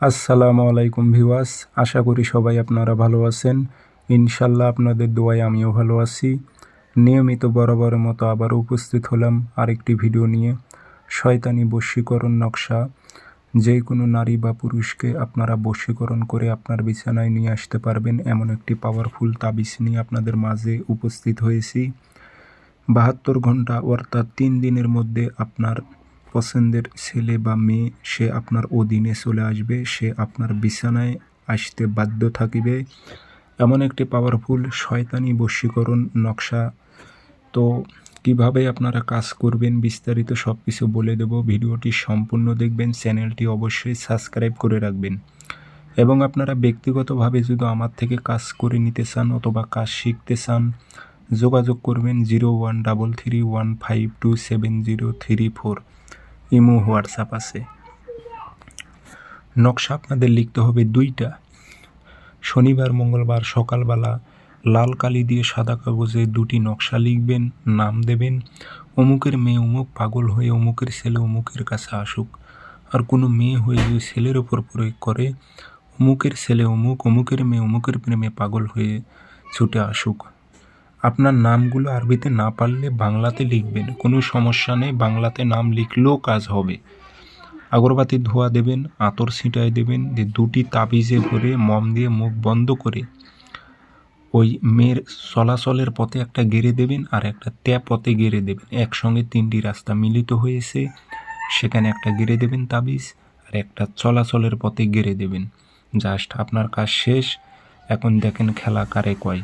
আসসালামু আলাইকুম ভিউয়ার্স, আশা করি সবাই আপনারা ভালো আছেন। ইনশাল্লাহ আপনাদের দোয়ায় আমিও ভালো আছি। নিয়মিত বরাবরের মতো আবারও উপস্থিত হলাম আরেকটি ভিডিও নিয়ে। শয়তানি বশীকরণ নকশা, যে কোনো নারী বা পুরুষকে আপনারা বশীকরণ করে আপনার বিছানায় নিয়ে আসতে পারবেন এমন একটি পাওয়ারফুল তাবিজ নিয়ে আপনাদের মাঝে উপস্থিত হয়েছি। 72 ঘন্টা অর্থাৎ 3 দিনের মধ্যে আপনার পছন্দের ছেলে বা মেয়ে সে আপনার অধীনে চলে আসবে, সে আপনার বিছানায় আসতে বাধ্য থাকিবে। এমন একটি পাওয়ারফুল শয়তানি বশীকরণ নকশা। তো কিভাবে আপনারা কাজ করবেন বিস্তারিত সব কিছু বলে দেব। ভিডিওটি সম্পূর্ণ দেখবেন, চ্যানেলটি অবশ্যই সাবস্ক্রাইব করে রাখবেন। এবং আপনারা ব্যক্তিগতভাবে যদি আমার থেকে কাজ করে নিতে চান অথবা কাজ শিখতে চান, যোগাযোগ করবেন 0133152703 ইমো হোয়াটসঅ্যাপ আছে। নকশা আপনাদের লিখতে হবে 2টা। শনিবার মঙ্গলবার সকালবেলা লাল কালি দিয়ে সাদা কাগজে 2টি নকশা লিখবেন, নাম দেবেন। অমুকের মেয়ে অমুক পাগল হয়ে অমুকের ছেলে অমুকের কাছে আসুক। আর কোনো মেয়ে হয়ে যদি ছেলের ওপর প্রয়োগ করে, অমুকের ছেলে অমুক, অমুকের মেয়ে অমুকের প্রেমে পাগল হয়ে ছুটে আসুক। আপনার নামগুলো আরবিতে না পারলে বাংলাতে লিখবেন, কোনো সমস্যা নেই, বাংলাতে নাম লিখলেও কাজ হবে। আগরবাতি ধোয়া দেবেন, আতর ছিটায় দেবেন, দিয়ে 2টি তাবিজে ভরে মম দিয়ে মুখ বন্ধ করে ওই মেয়ের চলাচলের পথে একটা গেড়ে দেবেন আর একটা পথে গেড়ে দেবেন। একসঙ্গে 3টি রাস্তা মিলিত হয়েছে, সেখানে একটা গেড়ে দেবেন তাবিজ আর একটা চলাচলের পথে গেড়ে দেবেন। জাস্ট আপনার কাজ শেষ। এখন দেখেন খেলা কারে কয়।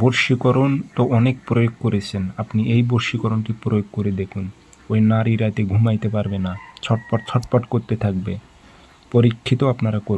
বশীকরণ তো অনেক প্রয়োগ করেছেন, আপনি এই বশীকরণটি প্রয়োগ করে দেখুন। ওই নারী রাতে ঘুমাইতে পারবে না, ছটপট ছটপট করতে থাকবে। পরীক্ষিত আপনারা করুন।